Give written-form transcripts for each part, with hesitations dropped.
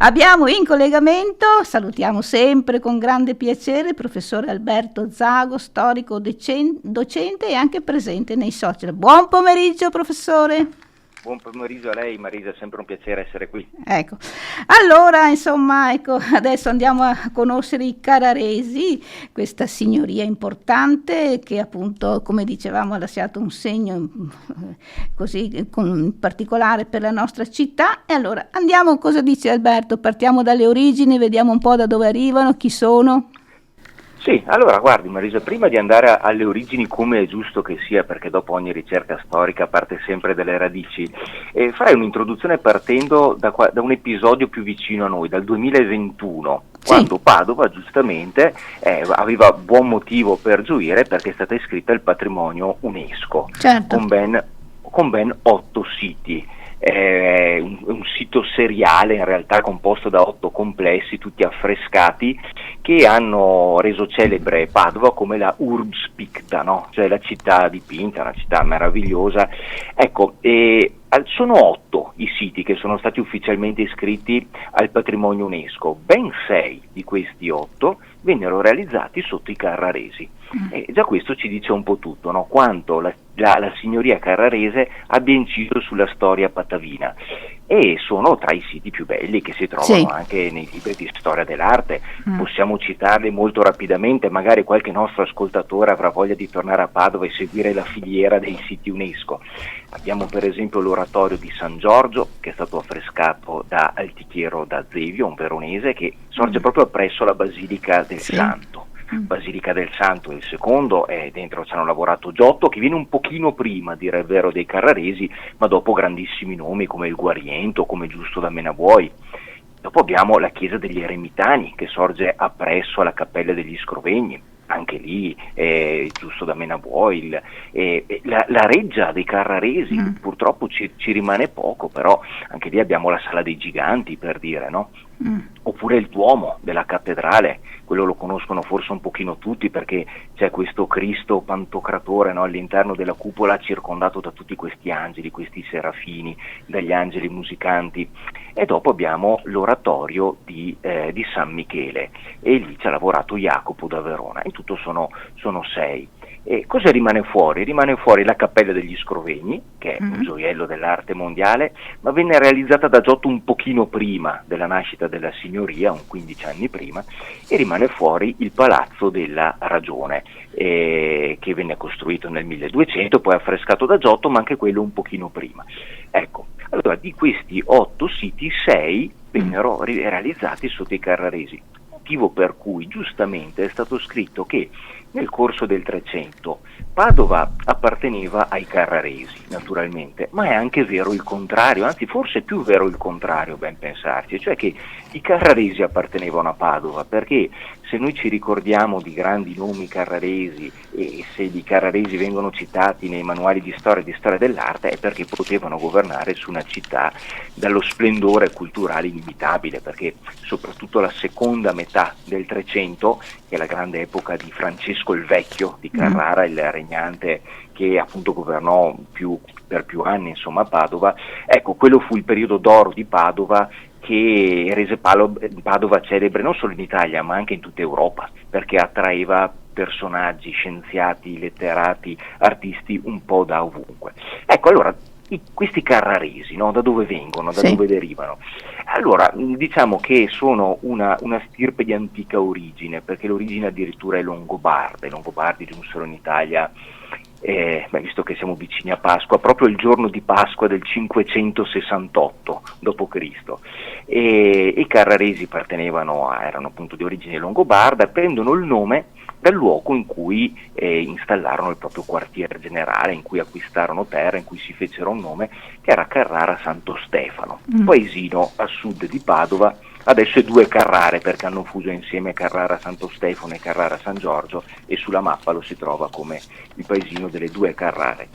Abbiamo in collegamento, salutiamo sempre con grande piacere, il professore Alberto Zago, storico docente e anche presente nei social. Buon pomeriggio, professore. Buon pomeriggio a lei Marisa, è sempre un piacere essere qui. Ecco, allora insomma, ecco, adesso andiamo a conoscere i carraresi, questa signoria importante che appunto, come dicevamo, ha lasciato un segno così in particolare per la nostra città. E allora andiamo, cosa dice Alberto? Partiamo dalle origini, vediamo un po' da dove arrivano, chi sono. Sì, allora guardi Marisa, prima di andare alle origini come è giusto che sia, perché dopo ogni ricerca storica parte sempre dalle radici, farei un'introduzione partendo da un episodio più vicino a noi, dal 2021, quando Sì. Padova giustamente aveva buon motivo per gioire perché è stata iscritta al patrimonio UNESCO, Certo. con ben 8 siti. Un sito seriale in realtà composto da 8 complessi tutti affrescati che hanno reso celebre Padova come la Urbs Picta, no? Cioè la città dipinta, una città meravigliosa. Ecco, sono 8 i siti che sono stati ufficialmente iscritti al patrimonio UNESCO, ben 6 di questi 8 vennero realizzati sotto i Carraresi. E già questo ci dice un po' tutto, no? Quanto la signoria carrarese abbia inciso sulla storia patavina, e sono tra i siti più belli che si trovano anche nei libri di storia dell'arte. Possiamo citarli molto rapidamente, magari qualche nostro ascoltatore avrà voglia di tornare a Padova e seguire la filiera dei siti UNESCO. Abbiamo per esempio l'oratorio di San Giorgio, che è stato affrescato da Altichiero da Zevio, un veronese, che sorge proprio presso la Basilica del Santo. Basilica del Santo è il secondo, e dentro ci hanno lavorato Giotto, che viene un pochino prima, dire il vero, dei Carraresi, ma dopo grandissimi nomi come il Guariento, come Giusto da Menabuoi. Dopo abbiamo la chiesa degli Eremitani, che sorge appresso alla cappella degli Scrovegni, anche lì Giusto da Menabuoi, la reggia dei Carraresi, purtroppo ci rimane poco, però anche lì abbiamo la Sala dei Giganti, per dire, no? Oppure il Duomo della cattedrale, quello lo conoscono forse un pochino tutti perché c'è questo Cristo Pantocratore, no, all'interno della cupola, circondato da tutti questi angeli, questi serafini, dagli angeli musicanti. E dopo abbiamo l'oratorio di San Michele, e lì ci ha lavorato Jacopo da Verona. In tutto sono 6. E cosa rimane fuori? Rimane fuori la Cappella degli Scrovegni, che è un gioiello dell'arte mondiale, ma venne realizzata da Giotto un pochino prima della nascita della signoria, un 15 anni prima, e rimane fuori il Palazzo della Ragione, che venne costruito nel 1200, poi affrescato da Giotto, ma anche quello un pochino prima. Ecco, allora di questi 8 siti 6 vennero realizzati sotto i Carraresi, motivo per cui giustamente è stato scritto che nel corso del 300 Padova apparteneva ai Carraresi, naturalmente, ma è anche vero il contrario, anzi forse è più vero il contrario, ben pensarci, cioè che i Carraresi appartenevano a Padova, perché se noi ci ricordiamo di grandi nomi carraresi e se i Carraresi vengono citati nei manuali di storia e di storia dell'arte, è perché potevano governare su una città dallo splendore culturale inimitabile, perché soprattutto la seconda metà del 300, che è la grande epoca di Francesco il Vecchio di Carrara, il regnante che appunto governò per più anni, insomma, a Padova, ecco, quello fu il periodo d'oro di Padova, che rese Padova celebre non solo in Italia ma anche in tutta Europa, perché attraeva personaggi, scienziati, letterati, artisti un po' da ovunque. Ecco, allora, questi Carraresi, no? Da dove vengono, da dove derivano? Allora, diciamo che sono una stirpe di antica origine, perché l'origine addirittura è longobarda. I Longobardi giunsero in Italia, visto che siamo vicini a Pasqua, proprio il giorno di Pasqua del 568 d.C. E i Carraresi erano appunto di origine longobarda, prendono il nome dal luogo in cui installarono il proprio quartier generale, in cui acquistarono terra, in cui si fecero un nome, che era Carrara Santo Stefano, paesino a sud di Padova. Adesso è 2 Carrare, perché hanno fuso insieme Carrara Santo Stefano e Carrara San Giorgio, e sulla mappa lo si trova come il paesino delle 2 Carrare.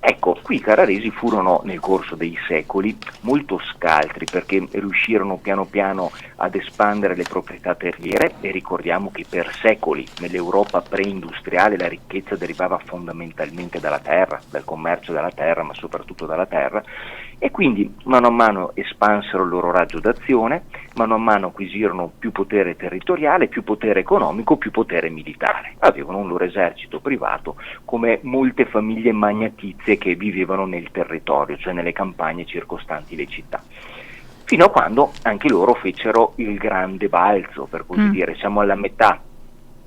Ecco, qui i carraresi furono nel corso dei secoli molto scaltri, perché riuscirono piano piano ad espandere le proprietà terriere, e ricordiamo che per secoli nell'Europa preindustriale la ricchezza derivava fondamentalmente dalla terra, dal commercio della terra, ma soprattutto dalla terra, e quindi mano a mano espansero il loro raggio d'azione, mano a mano acquisirono più potere territoriale, più potere economico, più potere militare. Avevano un loro esercito privato, come molte famiglie magnatizie che vivevano nel territorio, cioè nelle campagne circostanti le città. Fino a quando anche loro fecero il grande balzo, per così dire, siamo alla metà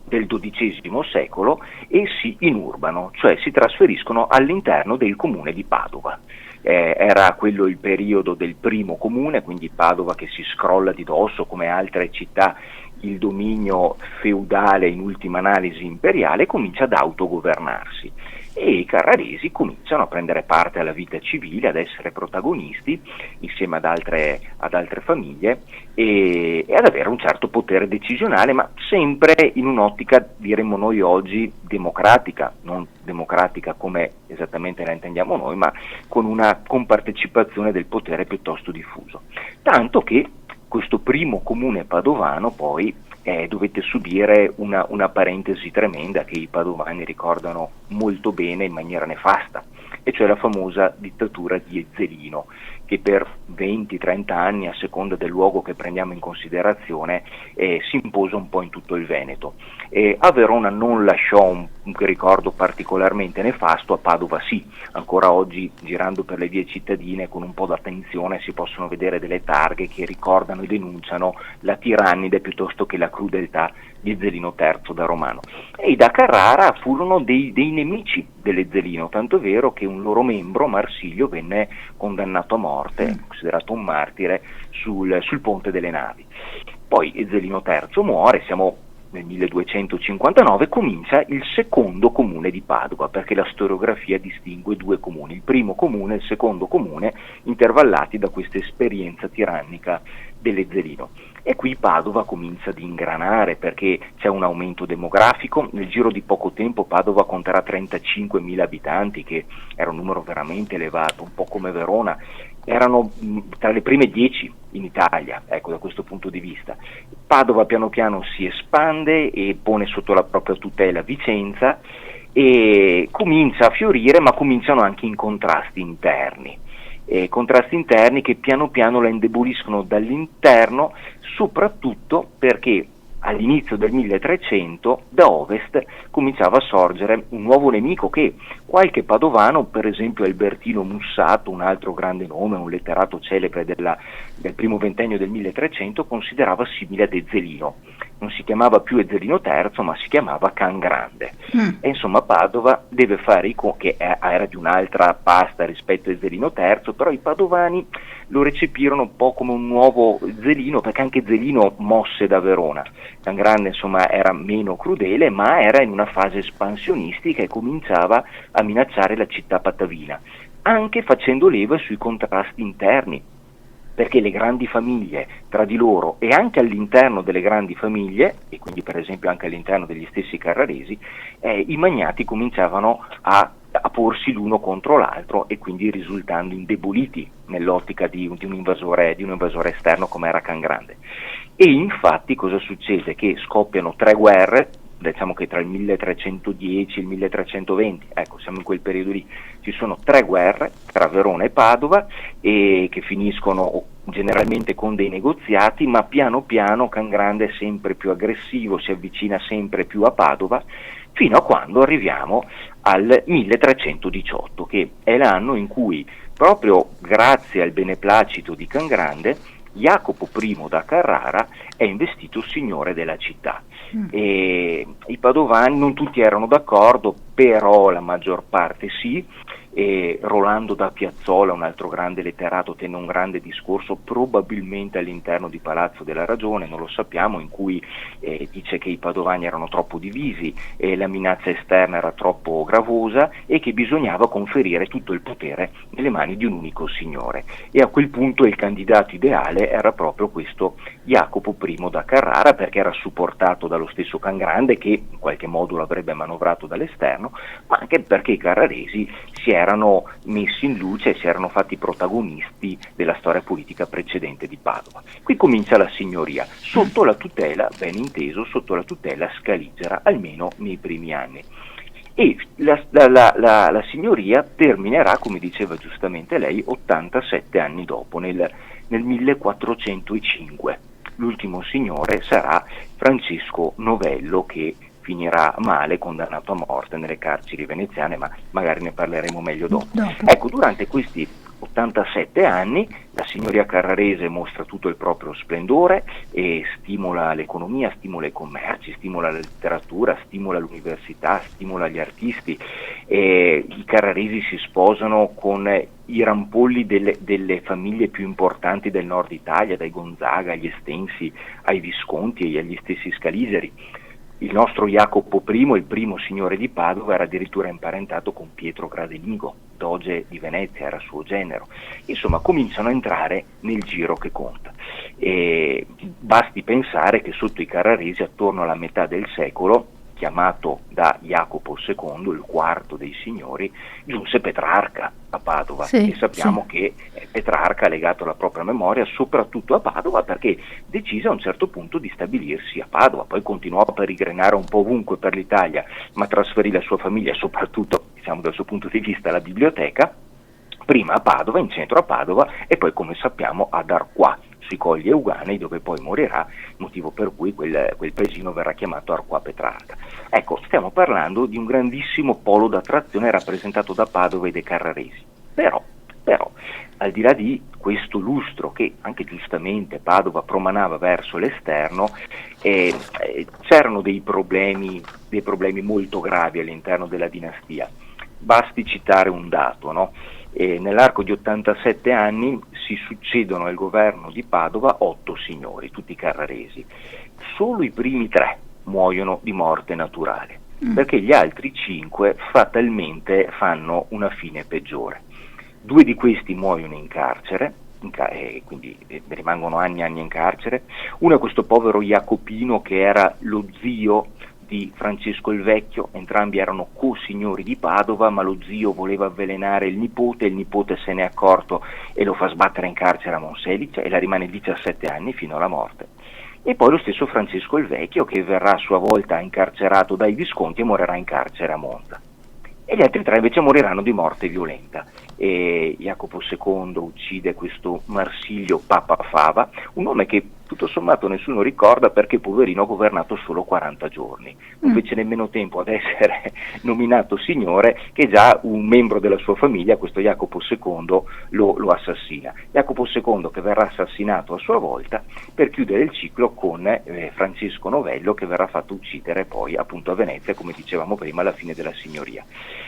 del XII secolo, e si inurbano, cioè si trasferiscono all'interno del comune di Padova. Era quello il periodo del primo comune, quindi Padova che si scrolla di dosso, come altre città, il dominio feudale, in ultima analisi imperiale, comincia ad autogovernarsi e i carraresi cominciano a prendere parte alla vita civile, ad essere protagonisti insieme ad altre famiglie e ad avere un certo potere decisionale, ma sempre in un'ottica, diremmo noi oggi, democratica, non democratica come esattamente la intendiamo noi, ma con una compartecipazione del potere piuttosto diffuso. Tanto che questo primo comune padovano poi dovette subire una parentesi tremenda che i padovani ricordano molto bene in maniera nefasta, e cioè la famosa dittatura di Ezzelino, che per 20-30 anni, a seconda del luogo che prendiamo in considerazione, si impose un po' in tutto il Veneto. A Verona non lasciò un ricordo particolarmente nefasto, a Padova sì. Ancora oggi, girando per le vie cittadine con un po' d'attenzione, si possono vedere delle targhe che ricordano e denunciano la tirannide piuttosto che la crudeltà di Ezzelino III da romano. E i da Carrara furono dei nemici dell'Ezzelino, tanto è vero che un loro membro, Marsilio, venne condannato a morte, considerato un martire, sul Ponte delle Navi. Poi Ezzelino III muore, siamo nel 1259, comincia il secondo comune di Padova, perché la storiografia distingue due comuni, il primo comune e il secondo comune, intervallati da questa esperienza tirannica dell'Ezzelino. E qui Padova comincia ad ingranare, perché c'è un aumento demografico. Nel giro di poco tempo Padova conterà 35.000 abitanti, che era un numero veramente elevato, un po' come Verona. Erano tra le prime 10 in Italia, ecco, da questo punto di vista. Padova piano piano si espande e pone sotto la propria tutela Vicenza e comincia a fiorire, ma cominciano anche in contrasti interni che piano piano la indeboliscono dall'interno, soprattutto perché all'inizio del 1300 da ovest cominciava a sorgere un nuovo nemico che qualche padovano, per esempio Albertino Mussato, un altro grande nome, un letterato celebre del primo ventennio del 1300, considerava simile ad Ezzelino. Non si chiamava più Ezzelino III, ma si chiamava Can Grande. E insomma Padova deve fare che era di un'altra pasta rispetto a Ezzelino III, però i padovani lo recepirono un po' come un nuovo Ezzelino, perché anche Ezzelino mosse da Verona. Can Grande insomma era meno crudele, ma era in una fase espansionistica e cominciava a minacciare la città patavina, anche facendo leva sui contrasti interni, perché le grandi famiglie tra di loro e anche all'interno delle grandi famiglie, e quindi per esempio anche all'interno degli stessi carraresi, i magnati cominciavano a porsi l'uno contro l'altro e quindi risultando indeboliti nell'ottica di un invasore esterno come era Can Grande. E infatti cosa succede? Che scoppiano 3 guerre, diciamo che tra il 1310 e il 1320, ecco, siamo in quel periodo lì, ci sono 3 guerre tra Verona e Padova e che finiscono generalmente con dei negoziati, ma piano piano Can Grande è sempre più aggressivo, si avvicina sempre più a Padova, fino a quando arriviamo al 1318, che è l'anno in cui, proprio grazie al beneplacito di Can Grande, Jacopo I da Carrara è investito signore della città. E i padovani non tutti erano d'accordo, però la maggior parte sì. E Rolando da Piazzola, un altro grande letterato, tenne un grande discorso, probabilmente all'interno di Palazzo della Ragione, non lo sappiamo, in cui dice che i padovani erano troppo divisi, la minaccia esterna era troppo gravosa e che bisognava conferire tutto il potere nelle mani di un unico signore. E a quel punto il candidato ideale era proprio questo Jacopo I da Carrara, perché era supportato dallo stesso Can Grande, che in qualche modo l'avrebbe manovrato dall'esterno, ma anche perché i carraresi si erano messi in luce e si erano fatti protagonisti della storia politica precedente di Padova. Qui comincia la signoria, sotto la tutela, ben inteso, sotto la tutela scaligera, almeno nei primi anni. e la signoria terminerà, come diceva giustamente lei, 87 anni dopo, nel 1405. L'ultimo signore sarà Francesco Novello, che finirà male, condannato a morte nelle carceri veneziane, ma magari ne parleremo meglio dopo. Ecco, durante questi 87 anni la signoria carrarese mostra tutto il proprio splendore e stimola l'economia, stimola i commerci, stimola la letteratura, stimola l'università, stimola gli artisti. I carraresi si sposano con i rampolli delle famiglie più importanti del nord Italia, dai Gonzaga agli Estensi, ai Visconti e agli stessi Scaligeri. Il nostro Jacopo I, il primo signore di Padova, era addirittura imparentato con Pietro Gradenigo, doge di Venezia, era suo genero. Insomma, cominciano a entrare nel giro che conta. E basti pensare che sotto i carraresi, attorno alla metà del secolo, chiamato da Jacopo II, il quarto dei signori, giunse Petrarca a Padova, e sappiamo che Petrarca ha legato la propria memoria soprattutto a Padova, perché decise a un certo punto di stabilirsi a Padova, poi continuò a peregrinare un po' ovunque per l'Italia, ma trasferì la sua famiglia, soprattutto diciamo dal suo punto di vista la biblioteca, prima a Padova, in centro a Padova, e poi, come sappiamo, ad Arquà, sui Colli Euganei, dove poi morirà, motivo per cui quel paesino verrà chiamato Arquà Petrarca. Ecco, stiamo parlando di un grandissimo polo d'attrazione rappresentato da Padova e dai carraresi. Però, al di là di questo lustro che anche giustamente Padova promanava verso l'esterno, c'erano dei problemi molto gravi all'interno della dinastia. Basti citare un dato, no? Nell'arco di 87 anni si succedono al governo di Padova 8 signori, tutti carraresi. Solo i primi 3 muoiono di morte naturale, perché gli altri 5 fatalmente fanno una fine peggiore. 2 di questi muoiono in carcere, quindi rimangono anni e anni in carcere. Uno è questo povero Jacopino, che era lo zio di Francesco il Vecchio, entrambi erano co-signori di Padova, ma lo zio voleva avvelenare il nipote se ne è accorto e lo fa sbattere in carcere a Monselice, e la rimane 17 anni fino alla morte. E poi lo stesso Francesco il Vecchio, che verrà a sua volta incarcerato dai Visconti e morirà in carcere a Monza. E gli altri 3 invece moriranno di morte violenta. E Jacopo II uccide questo Marsilio Papa Fava, un nome che tutto sommato nessuno ricorda, perché poverino ha governato solo 40 giorni, non fece nemmeno tempo ad essere nominato signore che già un membro della sua famiglia, questo Jacopo II, lo assassina. Jacopo II, che verrà assassinato a sua volta per chiudere il ciclo con Francesco Novello, che verrà fatto uccidere poi appunto a Venezia, come dicevamo prima, alla fine della signoria.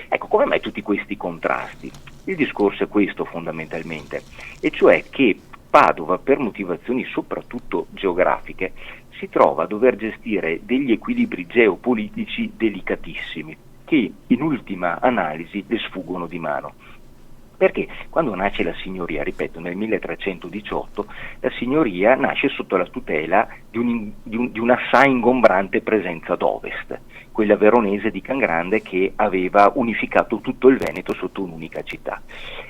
Ecco, come mai tutti questi contrasti? Il discorso è questo fondamentalmente, e cioè che Padova, per motivazioni soprattutto geografiche, si trova a dover gestire degli equilibri geopolitici delicatissimi, che in ultima analisi le sfuggono di mano. Perché quando nasce la signoria, ripeto, nel 1318, la signoria nasce sotto la tutela di un'assai ingombrante presenza ad ovest, quella veronese di Cangrande, che aveva unificato tutto il Veneto sotto un'unica città,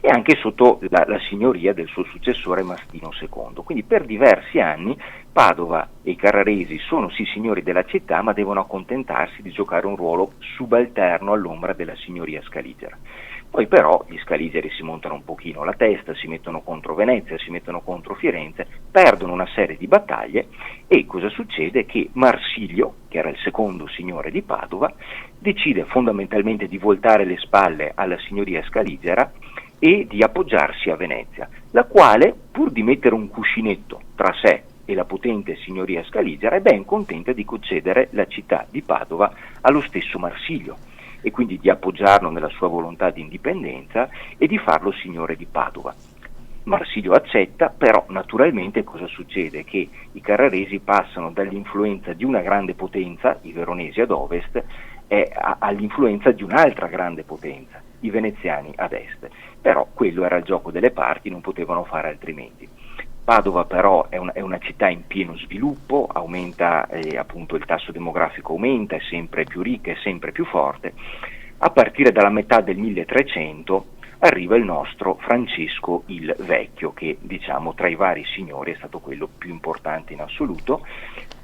e anche sotto la signoria del suo successore Mastino II. Quindi per diversi anni Padova e i carraresi sono sì signori della città, ma devono accontentarsi di giocare un ruolo subalterno all'ombra della signoria scaligera. Poi però gli scaligeri si montano un pochino la testa, si mettono contro Venezia, si mettono contro Firenze, perdono una serie di battaglie, e cosa succede? Che Marsilio, che era il secondo signore di Padova, decide fondamentalmente di voltare le spalle alla signoria scaligera e di appoggiarsi a Venezia, la quale, pur di mettere un cuscinetto tra sé e la potente signoria scaligera, è ben contenta di concedere la città di Padova allo stesso Marsilio, e quindi di appoggiarlo nella sua volontà di indipendenza e di farlo signore di Padova. Marsilio accetta, però naturalmente cosa succede? Che i carraresi passano dall'influenza di una grande potenza, i veronesi ad ovest, all'influenza di un'altra grande potenza, i veneziani ad est. Però quello era il gioco delle parti, non potevano fare altrimenti. Padova però è una città in pieno sviluppo, aumenta appunto il tasso demografico aumenta, è sempre più ricca, è sempre più forte. A partire dalla metà del 1300 arriva il nostro Francesco il Vecchio, che diciamo tra i vari signori è stato quello più importante in assoluto,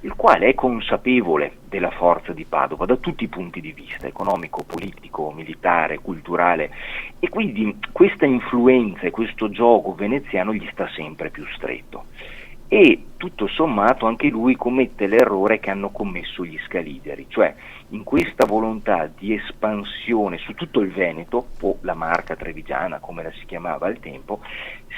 il quale è consapevole della forza di Padova da tutti i punti di vista, economico, politico, militare, culturale, e quindi questa influenza e questo gioco veneziano gli sta sempre più stretto. E tutto sommato anche lui commette l'errore che hanno commesso gli Scaligeri, cioè in questa volontà di espansione su tutto il Veneto, o la Marca Trevigiana come la si chiamava al tempo,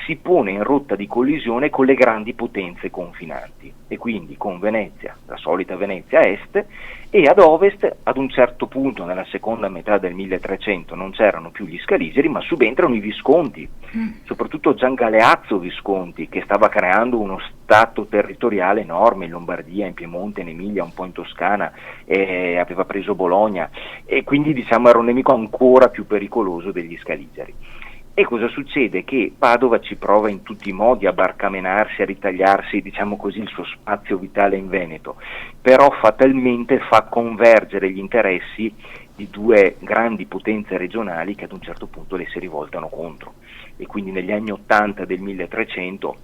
si pone in rotta di collisione con le grandi potenze confinanti, e quindi con Venezia, la solita Venezia a est, e ad ovest. Ad un certo punto nella seconda metà del 1300 non c'erano più gli Scaligeri, ma subentrano i Visconti, soprattutto Gian Galeazzo Visconti, che stava creando uno stato territoriale enorme in Lombardia, in Piemonte, in Emilia, un po' in Toscana, aveva preso Bologna, e quindi diciamo era un nemico ancora più pericoloso degli Scaligeri. E cosa succede? Che Padova ci prova in tutti i modi a barcamenarsi, a ritagliarsi, diciamo così, il suo spazio vitale in Veneto, però fatalmente fa convergere gli interessi di due grandi potenze regionali che ad un certo punto le si rivoltano contro, e quindi negli anni 80 del 1300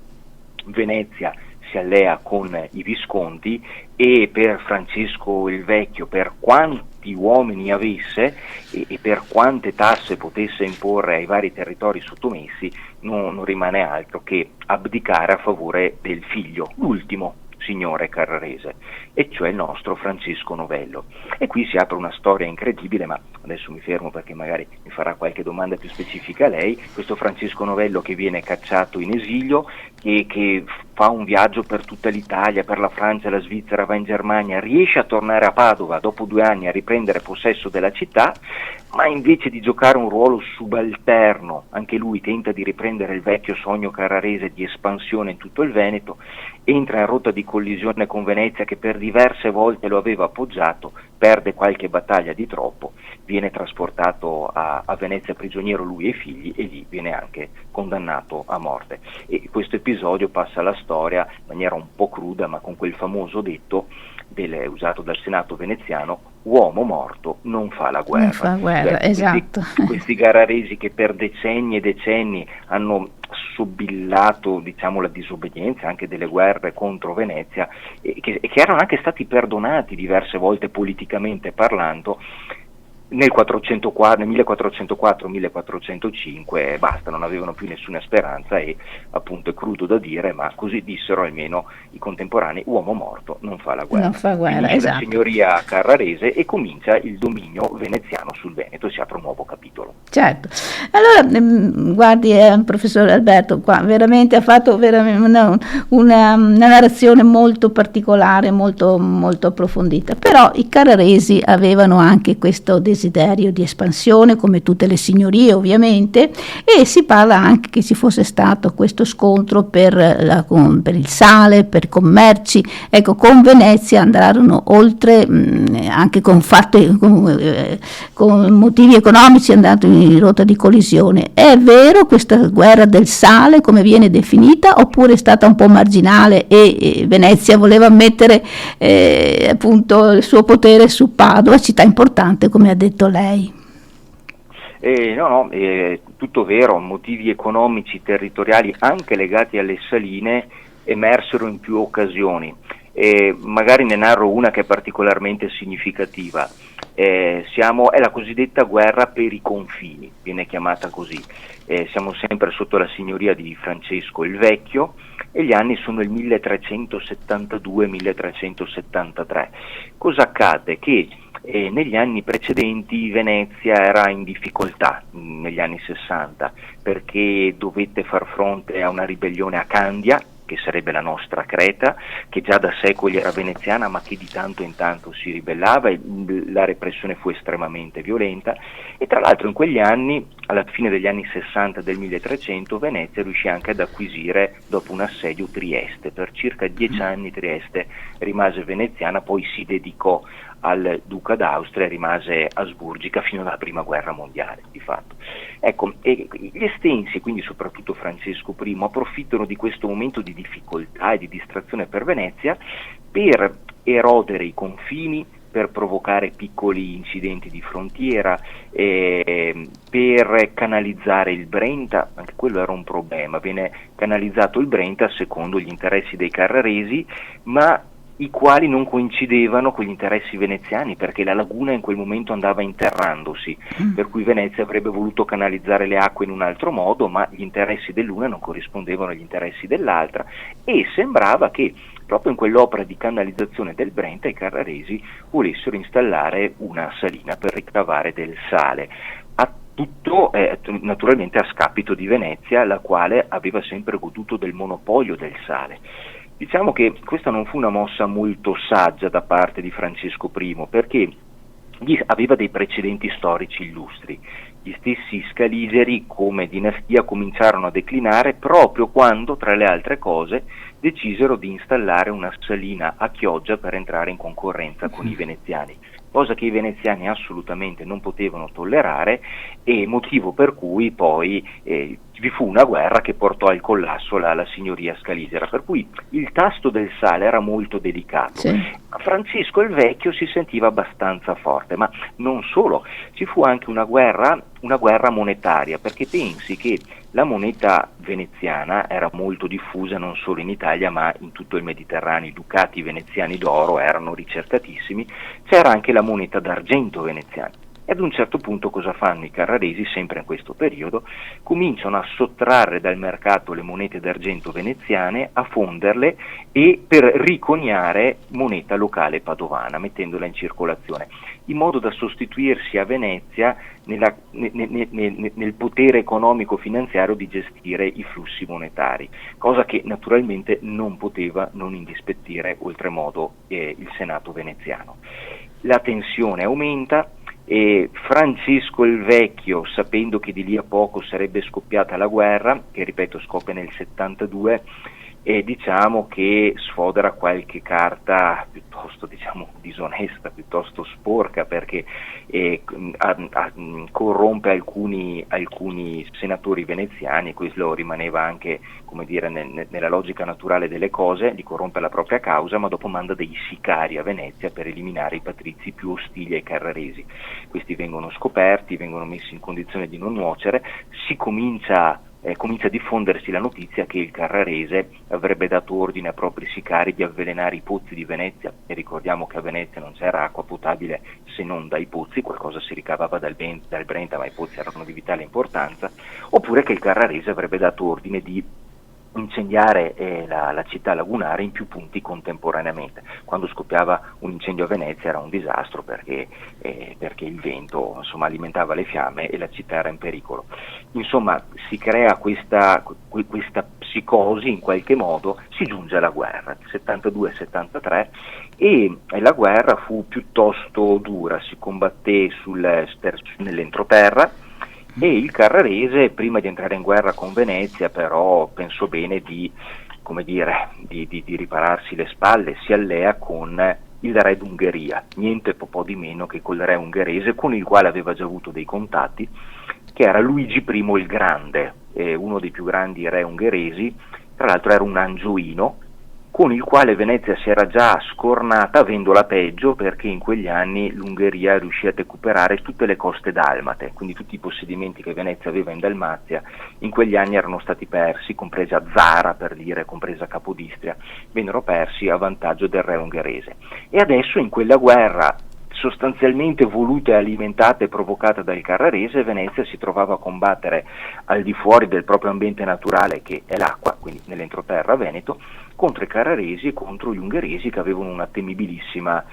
Venezia si allea con i Visconti, e per Francesco il Vecchio, per quanti uomini avesse e per quante tasse potesse imporre ai vari territori sottomessi, non rimane altro che abdicare a favore del figlio, l'ultimo signore carrarese, e cioè il nostro Francesco Novello. E qui si apre una storia incredibile, ma adesso mi fermo perché magari mi farà qualche domanda più specifica lei. Questo Francesco Novello che viene cacciato in esilio, che fa un viaggio per tutta l'Italia, per la Francia, la Svizzera, va in Germania, riesce a tornare a Padova dopo 2 anni a riprendere possesso della città, ma invece di giocare un ruolo subalterno, anche lui tenta di riprendere il vecchio sogno carrarese di espansione in tutto il Veneto, entra in rotta di collisione con Venezia, che per diverse volte lo aveva appoggiato, perde qualche battaglia di troppo, viene trasportato a Venezia prigioniero lui e i figli, e lì viene anche condannato a morte. E questo episodio passa alla storia in maniera un po' cruda, ma con quel famoso detto usato dal Senato veneziano: uomo morto non fa la guerra. Non fa guerra, esatto. Questi carraresi che per decenni e decenni hanno sobbillato, diciamo, la disobbedienza anche delle guerre contro Venezia, e che erano anche stati perdonati diverse volte politicamente parlando, nel 1404-1405 basta, non avevano più nessuna speranza, e appunto è crudo da dire, ma così dissero almeno i contemporanei: uomo morto non fa la guerra. Non fa guerra, finisce esatto. la signoria carrarese e comincia il dominio veneziano sul Veneto, si apre un nuovo capitolo. Certo. Allora, guardi, professor Alberto, qua veramente ha fatto una narrazione molto particolare, molto, molto approfondita, però i carraresi avevano anche questo desiderio di espansione, come tutte le signorie ovviamente, e si parla anche che ci fosse stato questo scontro per il sale, per commerci. Ecco, con Venezia andarono oltre, anche con motivi economici, è andato in rotta di collisione. È vero questa guerra del sale, come viene definita, oppure è stata un po' marginale e Venezia voleva mettere appunto il suo potere su Padova, città importante come ha detto lei? No, tutto vero. Motivi economici, territoriali, anche legati alle saline, emersero in più occasioni. Magari ne narro una che è particolarmente significativa. È la cosiddetta guerra per i confini, viene chiamata così. Siamo sempre sotto la signoria di Francesco il Vecchio, e gli anni sono il 1372-1373. Cosa accade? Che negli anni precedenti Venezia era in difficoltà, negli anni 60, perché dovette far fronte a una ribellione a Candia, che sarebbe la nostra Creta, che già da secoli era veneziana, ma che di tanto in tanto si ribellava, e la repressione fu estremamente violenta. E tra l'altro in quegli anni, alla fine degli anni 60 del 1300, Venezia riuscì anche ad acquisire, dopo un assedio, Trieste. Per circa 10 anni Trieste rimase veneziana, poi si dedicò al duca d'Austria e rimase asburgica fino alla prima guerra mondiale, di fatto. Ecco, e gli estensi, quindi soprattutto Francesco I, approfittano di questo momento di difficoltà e di distrazione per Venezia per erodere i confini, per provocare piccoli incidenti di frontiera, per canalizzare il Brenta, anche quello era un problema, viene canalizzato il Brenta secondo gli interessi dei carraresi, ma i quali non coincidevano con gli interessi veneziani, perché la laguna in quel momento andava interrandosi, per cui Venezia avrebbe voluto canalizzare le acque in un altro modo, ma gli interessi dell'una non corrispondevano agli interessi dell'altra, e sembrava che proprio in quell'opera di canalizzazione del Brenta i carraresi volessero installare una salina per ricavare del sale. Tutto naturalmente a scapito di Venezia, la quale aveva sempre goduto del monopolio del sale. Diciamo che questa non fu una mossa molto saggia da parte di Francesco I, perché aveva dei precedenti storici illustri. Gli stessi Scaligeri come dinastia cominciarono a declinare proprio quando, tra le altre cose, decisero di installare una salina a Chioggia per entrare in concorrenza con i veneziani, cosa che i veneziani assolutamente non potevano tollerare, e motivo per cui poi vi fu una guerra che portò al collasso la signoria scaligera, per cui il tasto del sale era molto delicato. Sì. Francesco il Vecchio si sentiva abbastanza forte, ma non solo, ci fu anche una guerra monetaria, perché pensi che la moneta veneziana era molto diffusa non solo in Italia ma in tutto il Mediterraneo. I ducati veneziani d'oro erano ricercatissimi, c'era anche la moneta d'argento veneziana. E ad un certo punto cosa fanno i carraresi, sempre in questo periodo? Cominciano a sottrarre dal mercato le monete d'argento veneziane, a fonderle e per riconiare moneta locale padovana, mettendola in circolazione, in modo da sostituirsi a Venezia nel potere economico-finanziario di gestire i flussi monetari, cosa che naturalmente non poteva non indispettire oltremodo il Senato veneziano. La tensione aumenta, e Francesco il Vecchio, sapendo che di lì a poco sarebbe scoppiata la guerra, che ripeto scoppia nel 72, diciamo che sfodera qualche carta piuttosto disonesta, piuttosto sporca, perché corrompe alcuni senatori veneziani, e questo rimaneva anche, come dire, nella logica naturale delle cose, li corrompe la propria causa, ma dopo manda dei sicari a Venezia per eliminare i patrizi più ostili ai carraresi. Questi vengono scoperti, vengono messi in condizione di non nuocere, comincia a diffondersi la notizia che il Carrarese avrebbe dato ordine ai propri sicari di avvelenare i pozzi di Venezia, e ricordiamo che a Venezia non c'era acqua potabile se non dai pozzi, qualcosa si ricavava dal Brenta, ma i pozzi erano di vitale importanza, oppure che il Carrarese avrebbe dato ordine di incendiare la città lagunare in più punti contemporaneamente. Quando scoppiava un incendio a Venezia era un disastro, perché il vento alimentava le fiamme e la città era in pericolo. Insomma, si crea questa psicosi, in qualche modo si giunge alla guerra, 72-73, e la guerra fu piuttosto dura, si combatté nell'entroterra, e il Carrarese, prima di entrare in guerra con Venezia, però pensò bene di ripararsi le spalle, si allea con il re d'Ungheria, niente po' di meno che col re ungherese, con il quale aveva già avuto dei contatti, che era Luigi I il Grande, uno dei più grandi re ungheresi, tra l'altro era un angioino, con il quale Venezia si era già scornata avendola peggio, perché in quegli anni l'Ungheria riuscì a recuperare tutte le coste dalmate, quindi tutti i possedimenti che Venezia aveva in Dalmazia in quegli anni erano stati persi, compresa Zara, per dire, compresa Capodistria, vennero persi a vantaggio del re ungherese. E adesso in quella guerra sostanzialmente voluta e alimentata e provocata dal Carrarese, Venezia si trovava a combattere al di fuori del proprio ambiente naturale, che è l'acqua, quindi nell'entroterra veneto, contro i carraresi e contro gli ungheresi, che avevano una temibilissima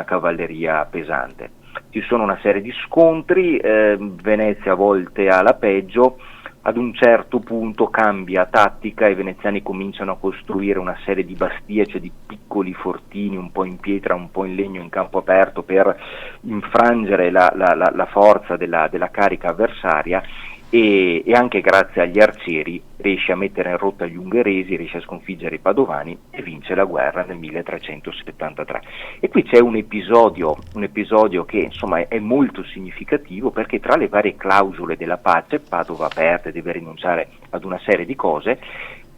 cavalleria pesante. Ci sono una serie di scontri, Venezia a volte ha la peggio, ad un certo punto cambia tattica, i veneziani cominciano a costruire una serie di bastie, cioè di piccoli fortini, un po' in pietra, un po' in legno, in campo aperto, per infrangere la forza della carica avversaria, e anche grazie agli arcieri riesce a mettere in rotta gli ungheresi, riesce a sconfiggere i padovani e vince la guerra nel 1373. E qui c'è un episodio che insomma è molto significativo, perché tra le varie clausole della pace, Padova perde, deve rinunciare ad una serie di cose,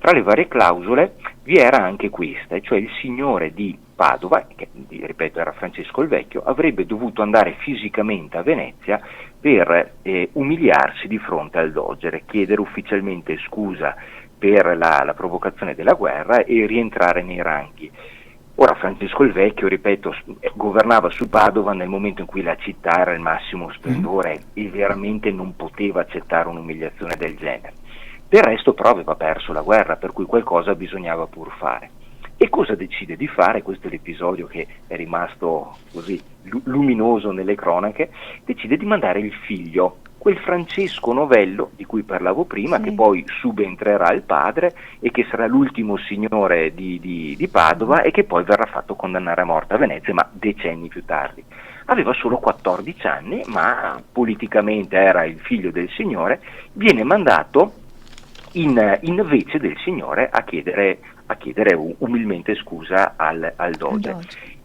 Tra le varie clausole vi era anche questa, cioè il signore di Padova, che ripeto era Francesco il Vecchio, avrebbe dovuto andare fisicamente a Venezia per umiliarsi di fronte al Dogere, chiedere ufficialmente scusa per la provocazione della guerra e rientrare nei ranghi. Ora Francesco il Vecchio, ripeto, governava su Padova nel momento in cui la città era al massimo splendore e veramente non poteva accettare un'umiliazione del genere. Del resto però aveva perso la guerra, per cui qualcosa bisognava pur fare. E cosa decide di fare? Questo è l'episodio che è rimasto così luminoso nelle cronache. Decide di mandare il figlio, quel Francesco Novello di cui parlavo prima, che poi subentrerà il padre e che sarà l'ultimo signore di Padova e che poi verrà fatto condannare a morte a Venezia, ma decenni più tardi. Aveva solo 14 anni, ma politicamente era il figlio del signore, viene mandato in vece del signore a chiedere umilmente scusa al Doge.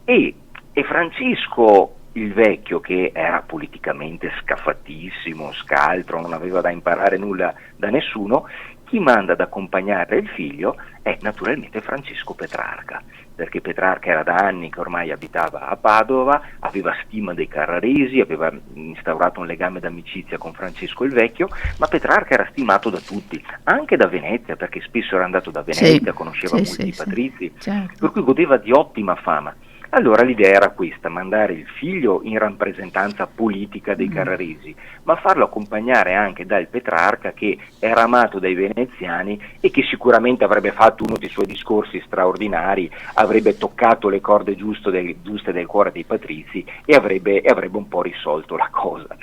E Francesco il Vecchio, che era politicamente scafatissimo, scaltro, non aveva da imparare nulla da nessuno, chi manda ad accompagnare il figlio è naturalmente Francesco Petrarca, perché Petrarca era da anni che ormai abitava a Padova, aveva stima dei Carraresi, aveva instaurato un legame d'amicizia con Francesco il Vecchio, ma Petrarca era stimato da tutti, anche da Venezia, perché spesso era andato da Venezia, conosceva molti patrizi, certo. Per cui godeva di ottima fama. Allora l'idea era questa, mandare il figlio in rappresentanza politica dei Carraresi, ma farlo accompagnare anche dal Petrarca, che era amato dai veneziani e che sicuramente avrebbe fatto uno dei suoi discorsi straordinari, avrebbe toccato le corde giuste del cuore dei patrizi e avrebbe un po' risolto la cosa.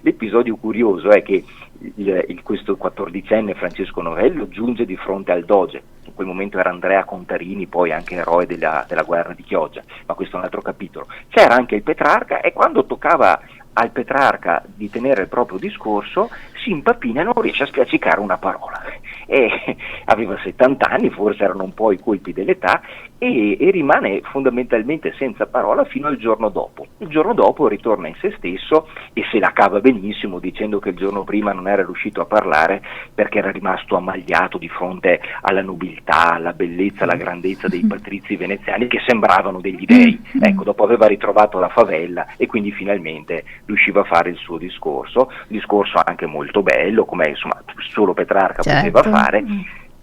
L'episodio curioso è che questo 14enne Francesco Novello giunge di fronte al Doge. In quel momento era Andrea Contarini, poi anche eroe della guerra di Chioggia, ma questo è un altro capitolo. C'era anche il Petrarca e quando toccava al Petrarca di tenere il proprio discorso si impapina e non riesce a spiaccicare una parola. E aveva 70 anni, forse erano un po' i colpi dell'età, e rimane fondamentalmente senza parola fino al giorno dopo. Il giorno dopo ritorna in se stesso e se la cava benissimo, dicendo che il giorno prima non era riuscito a parlare perché era rimasto ammagliato di fronte alla nobiltà, alla bellezza, alla grandezza dei patrizi veneziani che sembravano degli dei. Ecco, dopo aveva ritrovato la favella e quindi finalmente riusciva a fare il suo discorso anche molto bello, come insomma solo Petrarca poteva fare.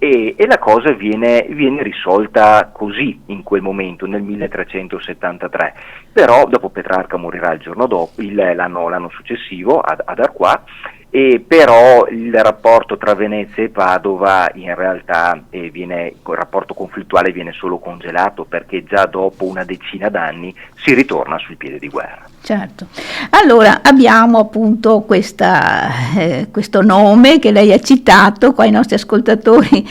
E la cosa viene risolta così in quel momento, nel 1373. Però dopo Petrarca morirà il giorno dopo, l'anno successivo ad Arquà, e però il rapporto tra Venezia e Padova in realtà il rapporto conflittuale viene solo congelato, perché già dopo una decina d'anni si ritorna sul piede di guerra. Certo. Allora abbiamo appunto questo nome che lei ha citato, qua i nostri ascoltatori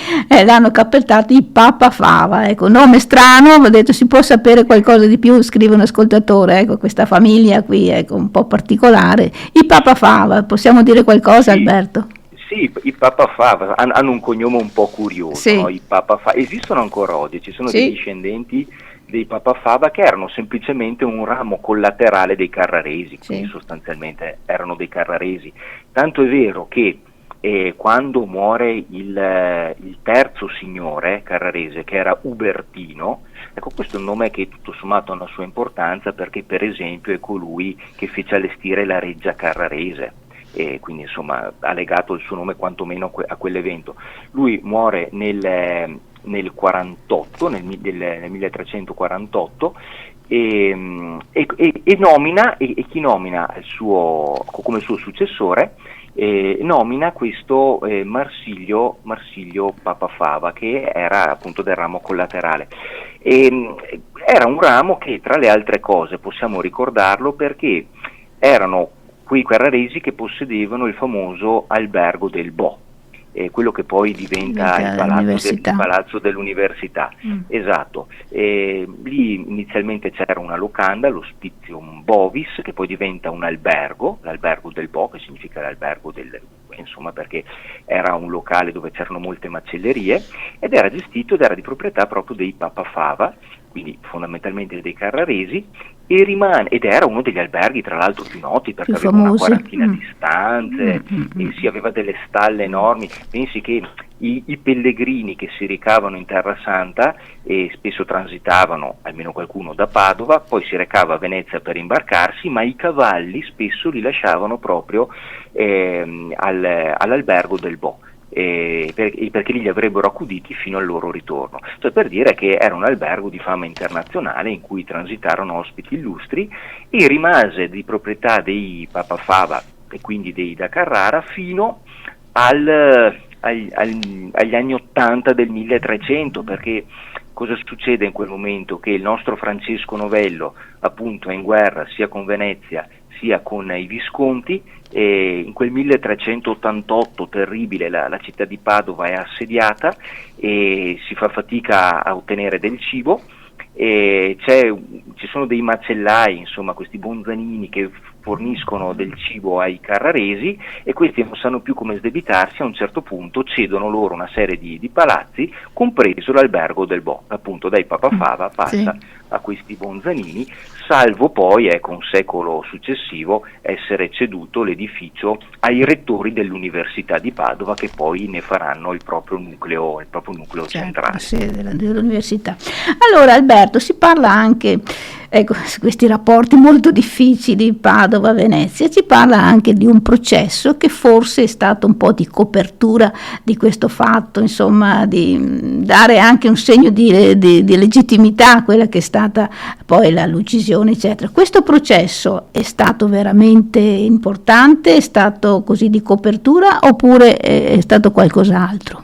l'hanno capettato, il Papa Fava, ecco, nome strano, ho detto si può sapere qualcosa di più, scrive un ascoltatore, ecco, questa famiglia qui, ecco, un po' particolare, il Papa Fava, possiamo dire qualcosa, sì, Alberto? Sì, i Papa Fava hanno un cognome un po' curioso, sì. No? I Papa Fava esistono ancora oggi, ci sono dei discendenti dei Papa Fava che erano semplicemente un ramo collaterale dei Carraresi, quindi sostanzialmente erano dei Carraresi, tanto è vero che quando muore il terzo signore carrarese, che era Ubertino, ecco, questo è un nome che tutto sommato ha una sua importanza, perché per esempio è colui che fece allestire la reggia carrarese, e quindi insomma ha legato il suo nome quantomeno a quell'evento. Lui muore nel 48, nel 1348, e nomina, e chi nomina come suo successore, nomina questo Marsilio Papa Fava, che era appunto del ramo collaterale. Era un ramo che, tra le altre cose, possiamo ricordarlo perché erano quei carraresi che possedevano il famoso albergo del Bo, quello che poi diventa il palazzo dell'università. Esatto. Lì inizialmente c'era una locanda, l'Hospitium Bovis, che poi diventa un albergo, l'albergo del Bo, che significa l'albergo insomma, perché era un locale dove c'erano molte macellerie, ed era di proprietà proprio dei Papa Fava, quindi fondamentalmente dei Carraresi, ed era uno degli alberghi tra l'altro più noti, perché più aveva una famosi. quarantina di stanze e si aveva delle stalle enormi. Pensi che i pellegrini che si recavano in Terra Santa e spesso transitavano, almeno qualcuno, da Padova, poi si recava a Venezia per imbarcarsi, ma i cavalli spesso li lasciavano proprio all'albergo del Bo. Perché lì li avrebbero accuditi fino al loro ritorno, cioè per dire che era un albergo di fama internazionale in cui transitarono ospiti illustri e rimase di proprietà dei Papa Fava e quindi dei da Carrara fino agli anni 80 del 1300, perché cosa succede in quel momento? Che il nostro Francesco Novello appunto è in guerra sia con Venezia sia con i Visconti, e in quel 1388 terribile la città di Padova è assediata e si fa fatica a ottenere del cibo, e ci sono dei macellai, insomma questi bonzanini che forniscono del cibo ai carraresi, e questi non sanno più come sdebitarsi. A un certo punto cedono loro una serie di palazzi, compreso l'albergo del Bo, appunto dai Papa Fava passa a questi bonzanini, salvo poi, un secolo successivo, essere ceduto l'edificio ai rettori dell'Università di Padova, che poi ne faranno il proprio nucleo centrale. Sede dell'università. Allora Alberto, si parla anche, su questi rapporti molto difficili Padova-Venezia, ci parla anche di un processo che forse è stato un po' di copertura di questo fatto, insomma, di dare anche un segno di legittimità a quella che è stata poi l'uccisione, eccetera. Questo processo è stato veramente importante, è stato così di copertura, oppure è stato qualcos'altro?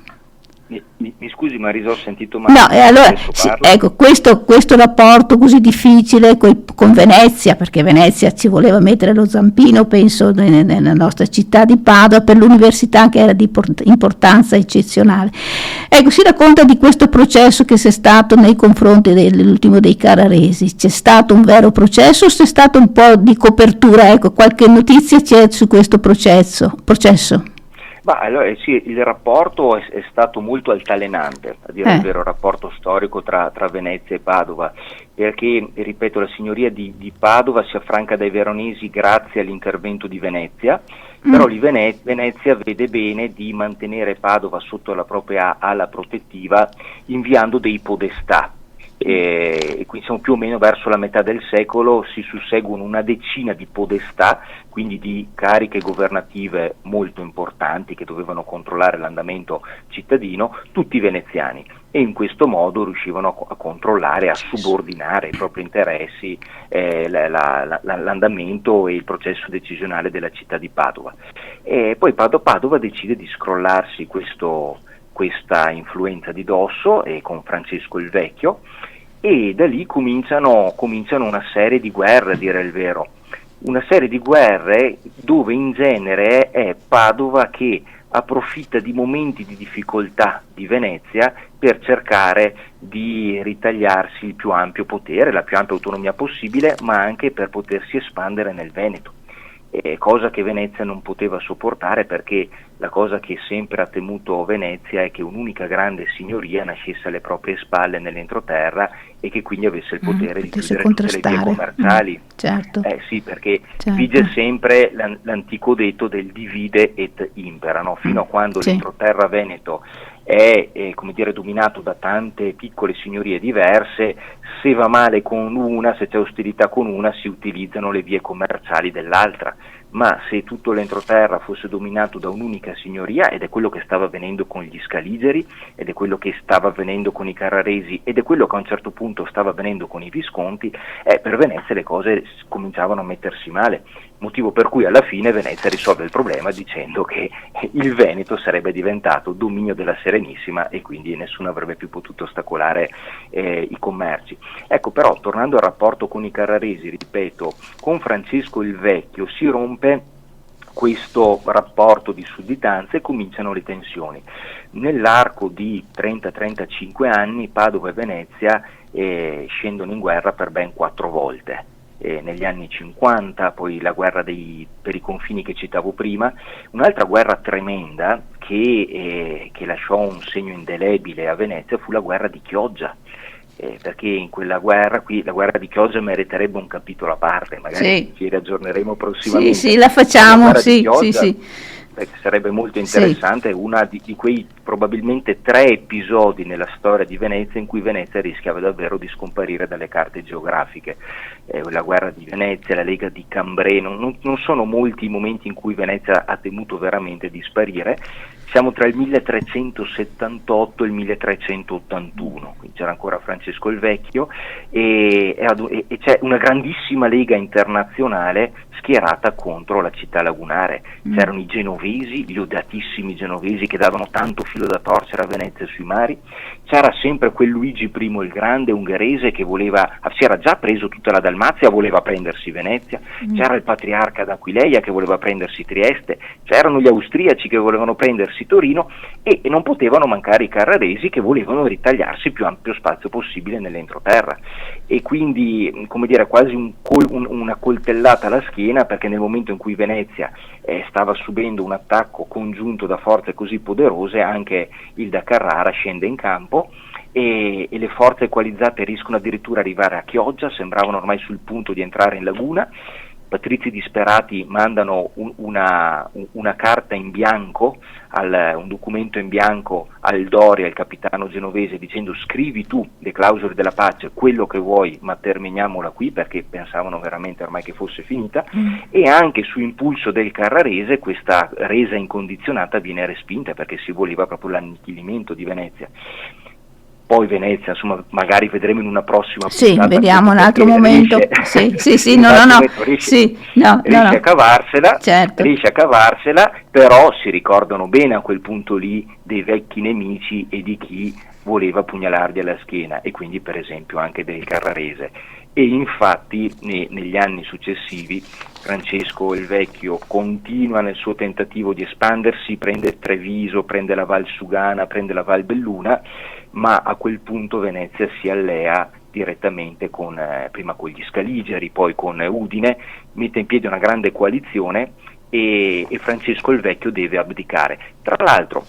Mi scusi Marisa, ho sentito male. No, allora, sì, questo rapporto così difficile con Venezia, perché Venezia ci voleva mettere lo zampino, penso, nella nostra città di Padova, per l'università che era di importanza eccezionale. Si racconta di questo processo che c'è stato nei confronti dell'ultimo dei carraresi. C'è stato un vero processo o c'è stato un po' di copertura? Qualche notizia c'è su questo processo? Allora, sì, il rapporto è stato molto altalenante, a dire il vero, rapporto storico tra Venezia e Padova, perché, ripeto, la signoria di Padova si affranca dai veronesi grazie all'intervento di Venezia, però Venezia vede bene di mantenere Padova sotto la propria ala protettiva inviando dei podestà. E quindi siamo più o meno verso la metà del secolo, si susseguono una decina di podestà, quindi di cariche governative molto importanti che dovevano controllare l'andamento cittadino, tutti veneziani, e in questo modo riuscivano a controllare, a subordinare ai propri interessi l'andamento e il processo decisionale della città di Padova. E poi Padova decide di scrollarsi questa influenza di dosso, con Francesco il Vecchio, e da lì cominciano una serie di guerre, a dire il vero, una serie di guerre dove in genere è Padova che approfitta di momenti di difficoltà di Venezia per cercare di ritagliarsi il più ampio potere, la più ampia autonomia possibile, ma anche per potersi espandere nel Veneto. Cosa che Venezia non poteva sopportare, perché la cosa che sempre ha temuto Venezia è che un'unica grande signoria nascesse alle proprie spalle nell'entroterra e che quindi avesse il potere di chiudere tutte le vie commerciali. Certo. Sì, perché vige sempre l'antico detto del divide et impera, no? Fino a quando l'entroterra veneto è dominato da tante piccole signorie diverse, se va male con una, se c'è ostilità con una, si utilizzano le vie commerciali dell'altra. Ma se tutto l'entroterra fosse dominato da un'unica signoria, ed è quello che stava avvenendo con gli Scaligeri, ed è quello che stava avvenendo con i Carraresi, ed è quello che a un certo punto stava avvenendo con i Visconti, per Venezia le cose cominciavano a mettersi male, motivo per cui alla fine Venezia risolve il problema dicendo che il Veneto sarebbe diventato dominio della Serenissima e quindi nessuno avrebbe più potuto ostacolare i commerci. Però, tornando al rapporto con i Carraresi, ripeto, con Francesco il Vecchio si rompe questo rapporto di sudditanza e cominciano le tensioni. Nell'arco di 30-35 anni Padova e Venezia scendono in guerra per ben 4 volte. Negli anni 50, poi la guerra per i confini che citavo prima, un'altra guerra tremenda che lasciò un segno indelebile a Venezia fu la guerra di Chioggia, perché in quella guerra qui, la guerra di Chioggia meriterebbe un capitolo a parte, magari ci riaggiorneremo prossimamente. Sì, la facciamo, sì, Perché sarebbe molto interessante, una di quei probabilmente 3 episodi nella storia di Venezia in cui Venezia rischiava davvero di scomparire dalle carte geografiche. La guerra di Venezia, la Lega di Cambrai, non sono molti i momenti in cui Venezia ha temuto veramente di sparire. Siamo tra il 1378 e il 1381, quindi c'era ancora Francesco il Vecchio e c'è una grandissima lega internazionale schierata contro la città lagunare. C'erano i genovesi, gli odiatissimi genovesi che davano tanto filo da torcere a Venezia sui mari. C'era sempre quel Luigi I il Grande ungherese che si era già preso tutta la Dalmazia, voleva prendersi Venezia. C'era il patriarca d'Aquileia che voleva prendersi Trieste, c'erano gli austriaci che volevano prendersi Torino e non potevano mancare i carraresi che volevano ritagliarsi il più ampio spazio possibile nell'entroterra, e quindi, come dire, quasi una coltellata alla schiena, perché nel momento in cui Venezia stava subendo un attacco congiunto da forze così poderose, anche il da Carrara scende in campo e le forze coalizzate riescono addirittura ad arrivare a Chioggia, sembravano ormai sul punto di entrare in laguna. Patrizi disperati mandano una carta in bianco, un documento in bianco al Doria, il capitano genovese, dicendo: scrivi tu le clausole della pace, quello che vuoi, ma terminiamola qui, perché pensavano veramente ormai che fosse finita. E anche su impulso del Carrarese questa resa incondizionata viene respinta, perché si voleva proprio l'annichilimento di Venezia. Poi Venezia, insomma, magari vedremo in una prossima puntata. Sì, vediamo un altro momento. Riesce a cavarsela, riesce a cavarsela, però si ricordano bene a quel punto lì dei vecchi nemici e di chi voleva pugnalargli alla schiena, e quindi per esempio anche del Carrarese. E infatti negli anni successivi Francesco il Vecchio continua nel suo tentativo di espandersi, prende Treviso, prende la Val Sugana, prende la Val Belluna, ma a quel punto Venezia si allea direttamente prima con gli Scaligeri, poi con Udine, mette in piedi una grande coalizione e Francesco il Vecchio deve abdicare. Tra l'altro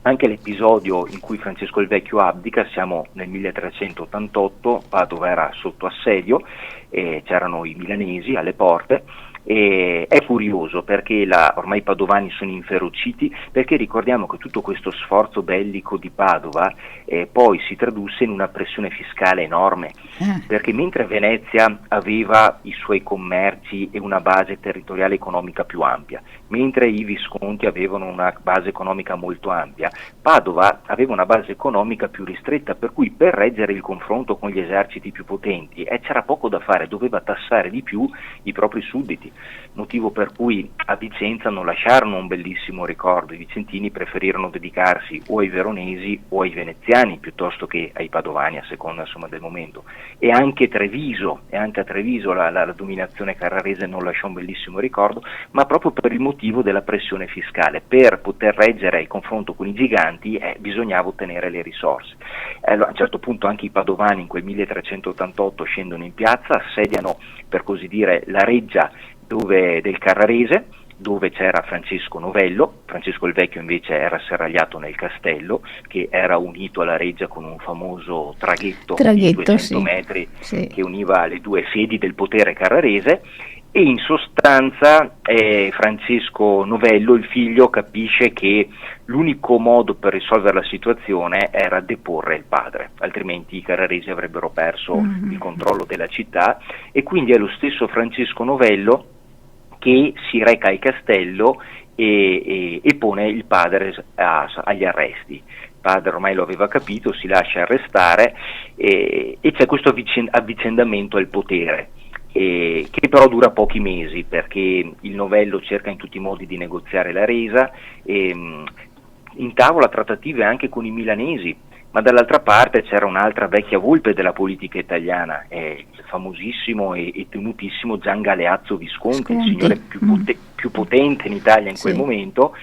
anche l'episodio in cui Francesco il Vecchio abdica, siamo nel 1388, Padova era sotto assedio, c'erano i milanesi alle porte. È curioso perché ormai i padovani sono inferociti, perché ricordiamo che tutto questo sforzo bellico di Padova poi si tradusse in una pressione fiscale enorme, perché mentre Venezia aveva i suoi commerci e una base territoriale economica più ampia, mentre i Visconti avevano una base economica molto ampia, Padova aveva una base economica più ristretta, per cui per reggere il confronto con gli eserciti più potenti c'era poco da fare, doveva tassare di più i propri sudditi, motivo per cui a Vicenza non lasciarono un bellissimo ricordo. I vicentini preferirono dedicarsi o ai veronesi o ai veneziani piuttosto che ai padovani, a seconda insomma del momento. E anche a Treviso la dominazione carrarese non lasciò un bellissimo ricordo, ma proprio per il motivo della pressione fiscale. Per poter reggere il confronto con i giganti bisognava ottenere le risorse. Allora, a un certo punto anche i padovani in quel 1388 scendono in piazza, assediano per così dire la reggia del Carrarese, dove c'era Francesco Novello. Francesco il Vecchio invece era serragliato nel castello, che era unito alla reggia con un famoso traghetto di 200 metri che univa le due sedi del potere carrarese. E in sostanza Francesco Novello, il figlio, capisce che l'unico modo per risolvere la situazione era deporre il padre, altrimenti i carraresi avrebbero perso il controllo della città, e quindi è lo stesso Francesco Novello che si reca al castello e pone il padre agli arresti. Il padre ormai lo aveva capito, si lascia arrestare e c'è questo avvicendamento al potere, che però dura pochi mesi, perché il Novello cerca in tutti i modi di negoziare la resa, intavola trattative anche con i milanesi, ma dall'altra parte c'era un'altra vecchia volpe della politica italiana, il famosissimo e temutissimo Gian Galeazzo Visconti, il signore più potente in Italia in quel momento,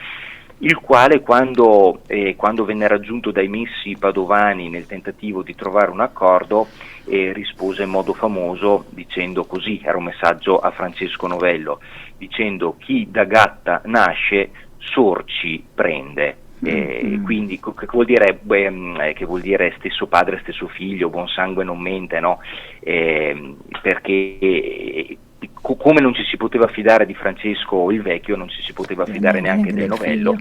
il quale quando venne raggiunto dai messi padovani nel tentativo di trovare un accordo rispose in modo famoso dicendo così, era un messaggio a Francesco Novello, dicendo: chi da gatta nasce sorci prende. Quindi che vuol dire stesso padre, stesso figlio, buon sangue non mente, no? Perché come non ci si poteva fidare di Francesco il Vecchio, non ci si poteva fidare neanche del Novello.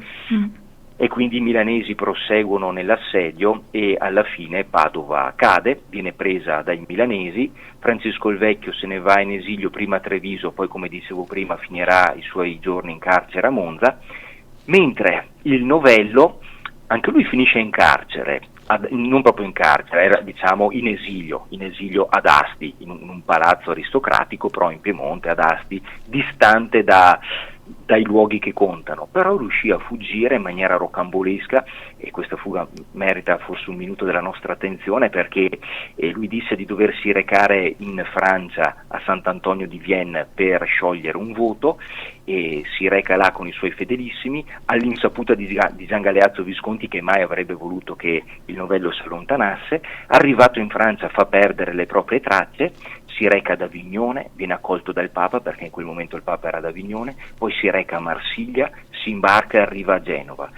E quindi i milanesi proseguono nell'assedio e alla fine Padova cade, viene presa dai milanesi. Francesco il Vecchio se ne va in esilio prima a Treviso, poi come dicevo prima finirà i suoi giorni in carcere a Monza, mentre il Novello anche lui finisce in carcere, non proprio in carcere, era diciamo in esilio ad Asti, in un palazzo aristocratico, però in Piemonte, ad Asti, distante dai luoghi che contano, però riuscì a fuggire in maniera rocambolesca, e questa fuga merita forse un minuto della nostra attenzione, perché lui disse di doversi recare in Francia a Sant'Antonio di Vienne per sciogliere un voto, e si reca là con i suoi fedelissimi all'insaputa di Gian Galeazzo Visconti, che mai avrebbe voluto che il Novello si allontanasse. Arrivato in Francia fa perdere le proprie tracce, si reca ad Avignone, viene accolto dal Papa, perché in quel momento il Papa era ad Avignone, poi si reca a Marsiglia, si imbarca e arriva a Genova.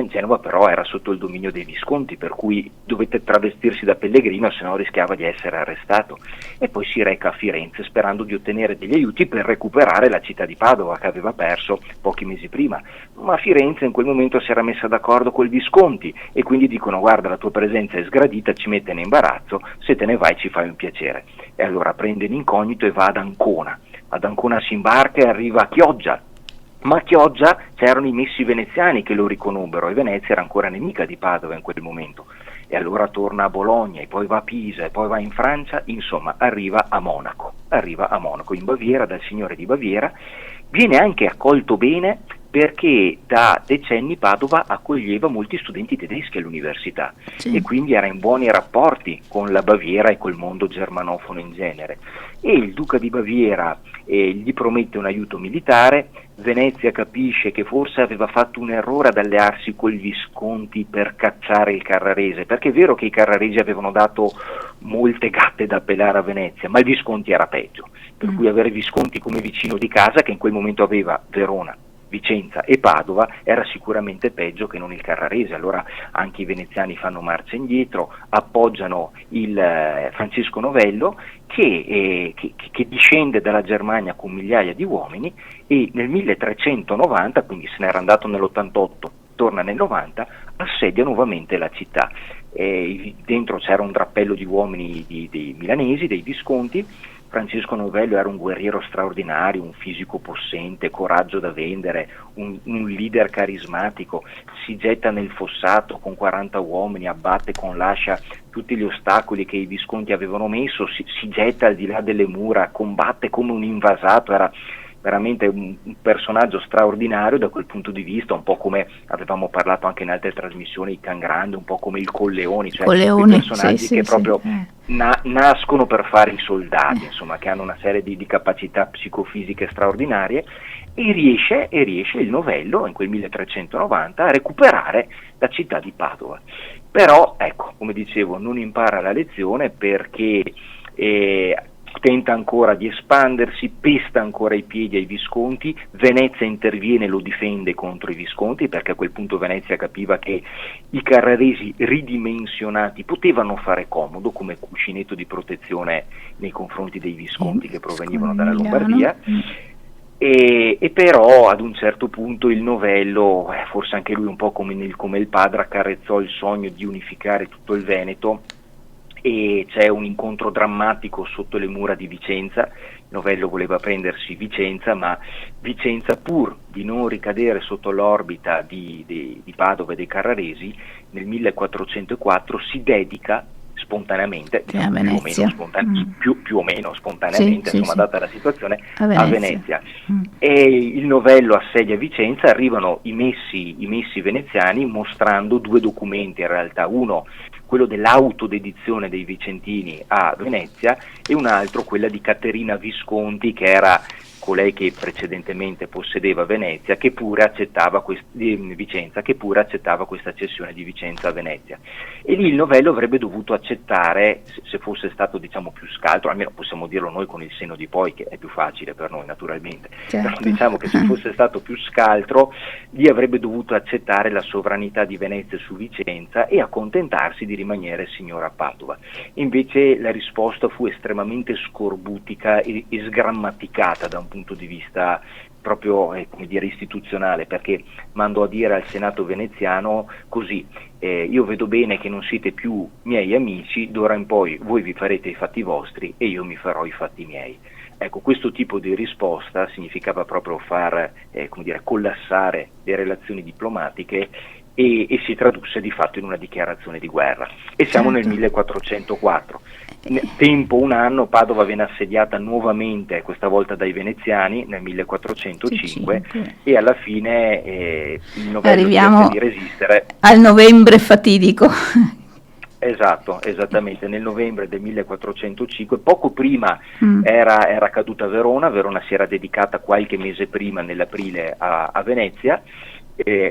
Genova però era sotto il dominio dei Visconti, per cui dovette travestirsi da pellegrino, se no rischiava di essere arrestato, e poi si reca a Firenze sperando di ottenere degli aiuti per recuperare la città di Padova che aveva perso pochi mesi prima. Ma Firenze in quel momento si era messa d'accordo col Visconti e quindi dicono: guarda, la tua presenza è sgradita, ci mette in imbarazzo, se te ne vai ci fai un piacere. E allora prende l'incognito e va ad Ancona. Ad Ancona si imbarca e arriva a Chioggia, ma a Chioggia c'erano i messi veneziani che lo riconobbero, e Venezia era ancora nemica di Padova in quel momento, e allora torna a Bologna, e poi va a Pisa, e poi va in Francia, insomma arriva a Monaco, in Baviera, dal signore di Baviera. Viene anche accolto bene, perché da decenni Padova accoglieva molti studenti tedeschi all'università, e quindi era in buoni rapporti con la Baviera e col mondo germanofono in genere, e il duca di Baviera gli promette un aiuto militare. Venezia capisce che forse aveva fatto un errore ad allearsi con gli Visconti per cacciare il Carrarese, perché è vero che i Carraresi avevano dato molte gatte da pelare a Venezia, ma il Visconti era peggio, per cui avere Visconti come vicino di casa, che in quel momento aveva Verona, Vicenza e Padova, era sicuramente peggio che non il Carrarese. Allora anche i veneziani fanno marcia indietro, appoggiano il Francesco Novello che discende dalla Germania con migliaia di uomini, e nel 1390, quindi se n'era andato nell'88, torna nel 90, assedia nuovamente la città. Dentro c'era un drappello di uomini dei milanesi, dei Visconti. Francesco Novello era un guerriero straordinario, un fisico possente, coraggio da vendere, un leader carismatico. Si getta nel fossato con 40 uomini, abbatte con l'ascia tutti gli ostacoli che i Visconti avevano messo, si getta al di là delle mura, combatte come un invasato. Era veramente un personaggio straordinario da quel punto di vista, un po' come avevamo parlato anche in altre trasmissioni, il Can Grande, un po' come il Colleoni, cioè quei personaggi che proprio nascono per fare i soldati, insomma, che hanno una serie di capacità psicofisiche straordinarie, e riesce il Novello in quel 1390 a recuperare la città di Padova. Però ecco, come dicevo, non impara la lezione, perché tenta ancora di espandersi, pesta ancora i piedi ai Visconti. Venezia interviene e lo difende contro i Visconti, perché a quel punto Venezia capiva che i Carraresi ridimensionati potevano fare comodo come cuscinetto di protezione nei confronti dei Visconti che provenivano dalla Lombardia. E però ad un certo punto il Novello, forse anche lui un po' come il padre, accarezzò il sogno di unificare tutto il Veneto, e c'è un incontro drammatico sotto le mura di Vicenza. Novello voleva prendersi Vicenza, ma Vicenza, pur di non ricadere sotto l'orbita di Padova e dei Carraresi, nel 1404 si dedica spontaneamente, più o meno spontaneamente, data la situazione, a Venezia. E il Novello assedia Vicenza, arrivano i messi veneziani mostrando due documenti in realtà, uno quello dell'autodedizione dei vicentini a Venezia, e un altro quella di Caterina Visconti, che era colei che precedentemente possedeva Venezia, che pure accettava Vicenza, che pure accettava questa cessione di Vicenza a Venezia. E lì il novello avrebbe dovuto accettare, se fosse stato diciamo più scaltro, almeno possiamo dirlo noi con il senno di poi, che è più facile per noi naturalmente, certo. Però diciamo che se fosse stato più scaltro, lì avrebbe dovuto accettare la sovranità di Venezia su Vicenza e accontentarsi di rimanere signora a Padova. Invece la risposta fu estremamente scorbutica e sgrammaticata da un punto di vista proprio come dire, istituzionale, perché mandò a dire al Senato veneziano così: io vedo bene che non siete più miei amici, d'ora in poi voi vi farete i fatti vostri e io mi farò i fatti miei. Ecco, questo tipo di risposta significava proprio far come dire, collassare le relazioni diplomatiche e si tradusse di fatto in una dichiarazione di guerra. E siamo nel 1404. Tempo un anno, Padova viene assediata nuovamente, questa volta dai veneziani, nel 1405, e alla fine il novello riesce di resistere. Al novembre fatidico. Esatto, esattamente, nel novembre del 1405, poco prima era caduta Verona si era dedicata qualche mese prima, nell'aprile, a Venezia,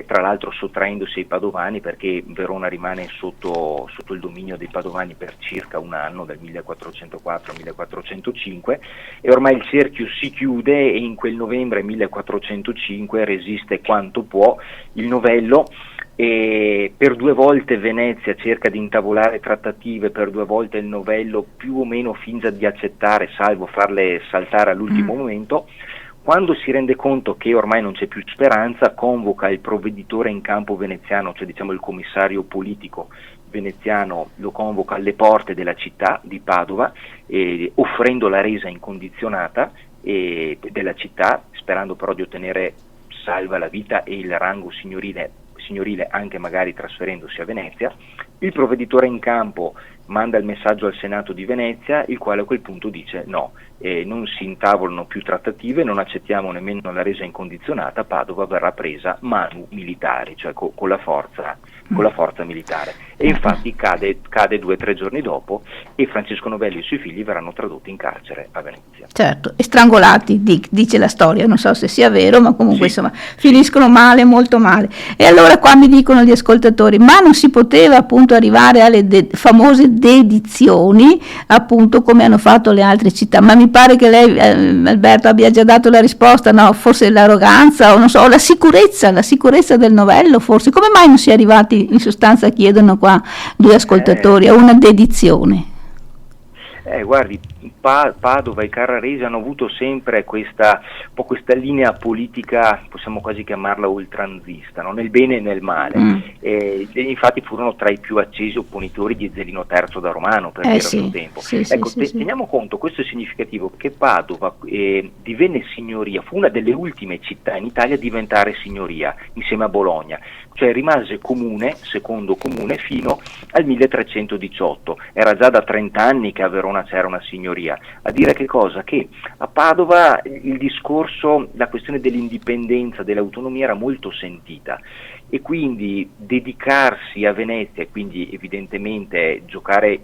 tra l'altro sottraendosi ai Padovani, perché Verona rimane sotto il dominio dei Padovani per circa un anno, dal 1404 al 1405, e ormai il cerchio si chiude e in quel novembre 1405 resiste quanto può il novello. E per 2 volte Venezia cerca di intavolare trattative, per 2 volte il novello più o meno finge di accettare, salvo farle saltare all'ultimo momento. Quando si rende conto che ormai non c'è più speranza, convoca il provveditore in campo veneziano, cioè diciamo il commissario politico veneziano, lo convoca alle porte della città di Padova, offrendo la resa incondizionata della città, sperando però di ottenere salva la vita e il rango signorile, anche magari trasferendosi a Venezia. Il provveditore in campo manda il messaggio al Senato di Venezia, il quale a quel punto dice no, non si intavolano più trattative, non accettiamo nemmeno la resa incondizionata, Padova verrà presa manu militari, cioè con la forza militare. E infatti cade 2 o 3 giorni dopo e Francesco Novelli e i suoi figli verranno tradotti in carcere a Venezia. Certo, e strangolati, dice la storia, non so se sia vero, ma comunque sì. Insomma finiscono male, molto male. E allora qua mi dicono gli ascoltatori, ma non si poteva appunto arrivare alle famose dedizioni, appunto come hanno fatto le altre città? Ma mi pare che lei, Alberto, abbia già dato la risposta, no? Forse l'arroganza, o non so, la sicurezza del novello, forse. Come mai non si è arrivati, in sostanza chiedono qua 2 ascoltatori, a una dedizione? Guardi, Padova e Carraresi hanno avuto sempre questa linea politica, possiamo quasi chiamarla oltranzista, no? Nel bene e nel male. E infatti furono tra i più accesi opponitori di Ezzelino III da Romano per il suo tempo. Teniamo conto, questo è significativo, che Padova divenne signoria, fu una delle ultime città in Italia a diventare signoria insieme a Bologna, cioè rimase secondo comune fino al 1318. Era già da 30 anni che a Verona c'era una signoria, a dire che cosa? Che a Padova il discorso, la questione dell'indipendenza, dell'autonomia era molto sentita, e quindi dedicarsi a Venezia e quindi evidentemente giocare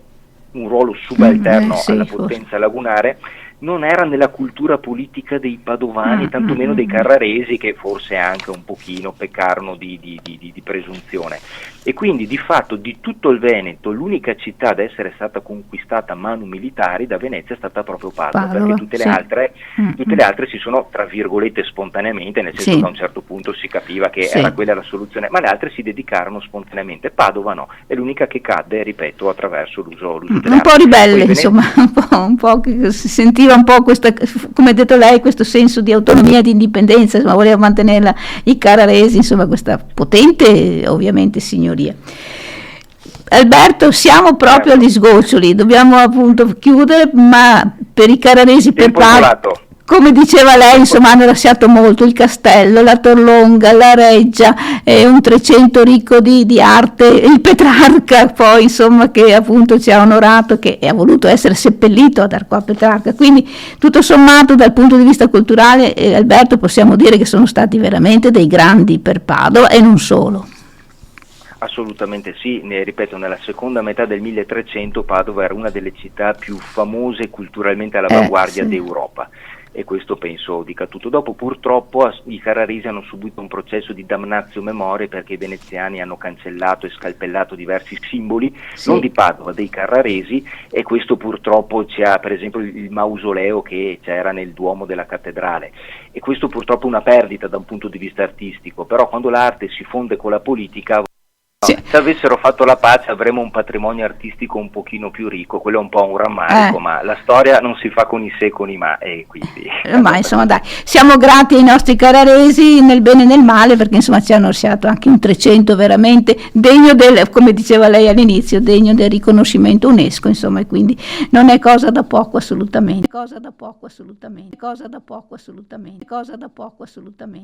un ruolo subalterno alla potenza lagunare non era nella cultura politica dei padovani, tantomeno dei carraresi, che forse anche un pochino peccarono di presunzione. E quindi di fatto di tutto il Veneto l'unica città ad essere stata conquistata a manu militari da Venezia è stata proprio Padova, perché tutte le altre si sono, tra virgolette, spontaneamente, nel senso che a un certo punto si capiva che era quella la soluzione, ma le altre si dedicarono spontaneamente. Padova no, è l'unica che cadde, ripeto, attraverso l'uso delle armi. Un po' ribelle, insomma, un po' che si sentiva un po' questa, come ha detto lei, questo senso di autonomia e di indipendenza, insomma, voleva mantenerla i carraresi, insomma, questa potente, ovviamente, signoria. Alberto, siamo proprio agli sgoccioli, dobbiamo appunto chiudere, ma per i carraresi, per Padova, come diceva lei, insomma, hanno lasciato molto: il castello, la Torlonga, la Reggia, un Trecento ricco di arte, il Petrarca poi, insomma, che appunto ci ha onorato, che ha voluto essere seppellito ad Arco a Petrarca. Quindi tutto sommato, dal punto di vista culturale, Alberto, possiamo dire che sono stati veramente dei grandi per Padova, e non solo. Assolutamente sì, ripeto, nella seconda metà del 1300 Padova era una delle città più famose culturalmente all'avanguardia d'Europa. e questo penso dica tutto. Dopo purtroppo i carraresi hanno subito un processo di damnatio memoriae perché i veneziani hanno cancellato e scalpellato diversi simboli, non di Padova, dei carraresi, e questo purtroppo c'è per esempio il mausoleo che c'era nel Duomo della Cattedrale, e questo purtroppo è una perdita da un punto di vista artistico, però quando l'arte si fonde con la politica, se avessero fatto la pace avremo un patrimonio artistico un pochino più ricco, quello è un po' un rammarico, ma la storia non si fa con i se, con i ma, e quindi... Ma insomma dai, siamo grati ai nostri carraresi nel bene e nel male, perché insomma ci hanno lasciato anche un 300 veramente degno del, come diceva lei all'inizio, degno del riconoscimento UNESCO, insomma, e quindi non è cosa da poco assolutamente, cosa da poco assolutamente, cosa da poco assolutamente, cosa da poco assolutamente.